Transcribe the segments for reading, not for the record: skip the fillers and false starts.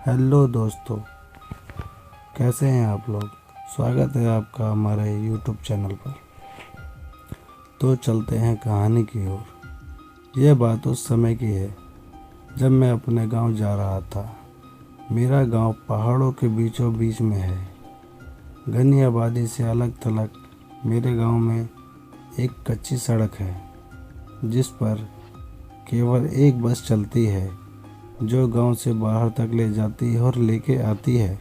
Hello दोस्तों, कैसे हैं आप लोग। स्वागत है आपका हमारे यूट्यूब चैनल पर। तो चलते हैं कहानी की ओर। यह बात उस समय की है जब मैं अपने गांव जा रहा था। मेरा गांव पहाड़ों के बीचों बीच में है। घनी आबादी से अलग थलग मेरे गांव में एक कच्ची सड़क है जिस पर केवल एक बस चलती है जो गांव से बाहर तक ले जाती है और लेके आती है।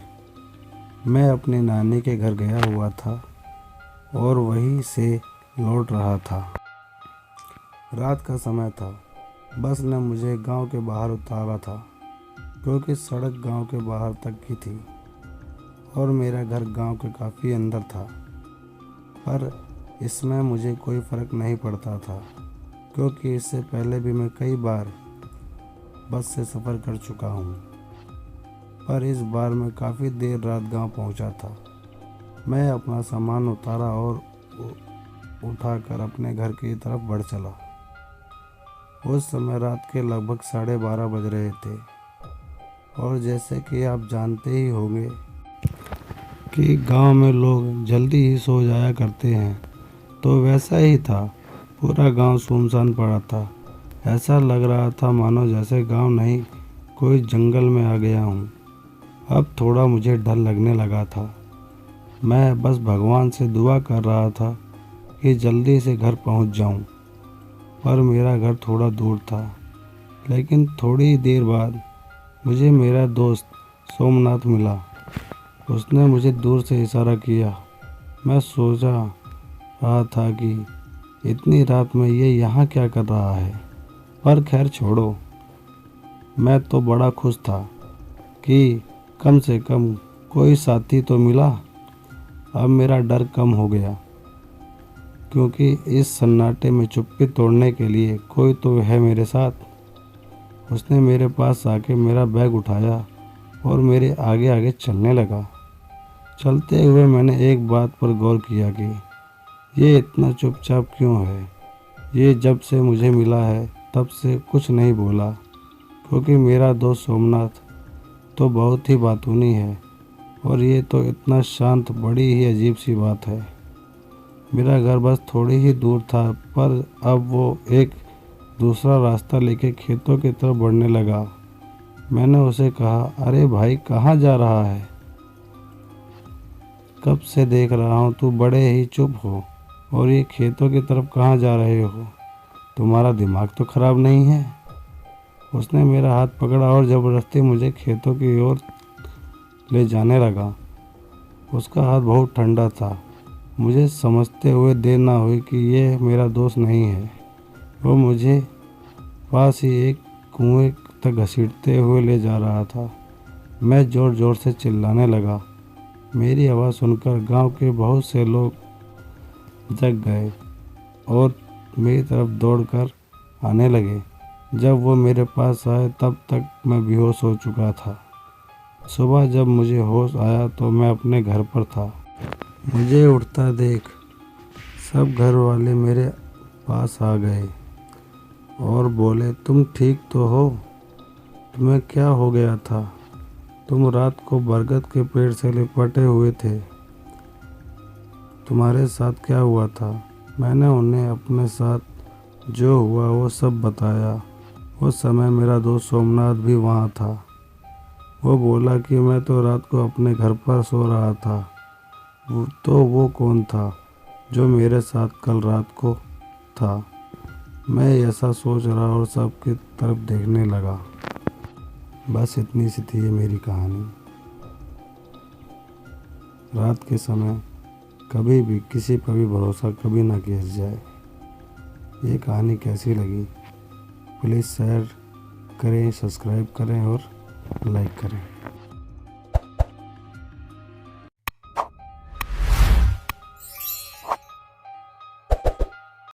मैं अपनी नानी के घर गया हुआ था और वहीं से लौट रहा था। रात का समय था। बस ने मुझे गांव के बाहर उतारा था क्योंकि सड़क गांव के बाहर तक की थी और मेरा घर गांव के काफ़ी अंदर था। पर इसमें मुझे कोई फ़र्क नहीं पड़ता था क्योंकि इससे पहले भी मैं कई बार बस से सफ़र कर चुका हूँ। पर इस बार मैं काफ़ी देर रात गांव पहुँचा था। मैं अपना सामान उतारा और उठाकर अपने घर की तरफ बढ़ चला। उस समय रात के लगभग 12:30 बज रहे थे और जैसे कि आप जानते ही होंगे कि गांव में लोग जल्दी ही सो जाया करते हैं, तो वैसा ही था। पूरा गांव सुनसान पड़ा था। ऐसा लग रहा था मानो जैसे गांव नहीं कोई जंगल में आ गया हूँ। अब थोड़ा मुझे डर लगने लगा था। मैं बस भगवान से दुआ कर रहा था कि जल्दी से घर पहुँच जाऊँ। पर मेरा घर थोड़ा दूर था। लेकिन थोड़ी देर बाद मुझे मेरा दोस्त सोमनाथ मिला। उसने मुझे दूर से इशारा किया। मैं सोचा रहा था कि इतनी रात में ये यहाँ क्या कर रहा है, पर खैर छोड़ो। मैं तो बड़ा खुश था कि कम से कम कोई साथी तो मिला। अब मेरा डर कम हो गया क्योंकि इस सन्नाटे में चुप्पी तोड़ने के लिए कोई तो है मेरे साथ। उसने मेरे पास आके मेरा बैग उठाया और मेरे आगे आगे चलने लगा। चलते हुए मैंने एक बात पर गौर किया कि ये इतना चुपचाप क्यों है। ये जब से मुझे मिला है तब से कुछ नहीं बोला क्योंकि मेरा दोस्त सोमनाथ तो बहुत ही बातूनी है और ये तो इतना शांत, बड़ी ही अजीब सी बात है। मेरा घर बस थोड़ी ही दूर था पर अब वो एक दूसरा रास्ता लेके खेतों की तरफ बढ़ने लगा। मैंने उसे कहा, अरे भाई कहाँ जा रहा है? कब से देख रहा हूँ तू बड़े ही चुप हो और ये खेतों की तरफ कहाँ जा रहे हो? तुम्हारा दिमाग तो खराब नहीं है? उसने मेरा हाथ पकड़ा और ज़बरदस्ती मुझे खेतों की ओर ले जाने लगा। उसका हाथ बहुत ठंडा था। मुझे समझते हुए देर ना हुई कि ये मेरा दोस्त नहीं है। वो मुझे पास ही एक कुएं तक घसीटते हुए ले जा रहा था। मैं ज़ोर ज़ोर से चिल्लाने लगा। मेरी आवाज़ सुनकर गांव के बहुत से लोग जग गए और मेरी तरफ दौड़कर आने लगे। जब वो मेरे पास आए तब तक मैं बेहोश हो चुका था। सुबह जब मुझे होश आया तो मैं अपने घर पर था। मुझे उठता देख सब घर वाले मेरे पास आ गए और बोले, तुम ठीक तो हो? तुम्हें क्या हो गया था? तुम रात को बरगद के पेड़ से लिपटे हुए थे। तुम्हारे साथ क्या हुआ था? मैंने उन्हें अपने साथ जो हुआ वो सब बताया। उस समय मेरा दोस्त सोमनाथ भी वहाँ था। वो बोला कि मैं तो रात को अपने घर पर सो रहा था। वो कौन था जो मेरे साथ कल रात को था? मैं ऐसा सोच रहा और सबकी तरफ देखने लगा। बस इतनी सी थी ये मेरी कहानी। रात के समय कभी भी किसी पर भी भरोसा कभी ना किया जाए। ये कहानी कैसी लगी प्लीज़ शेयर करें, सब्सक्राइब करें और लाइक करें।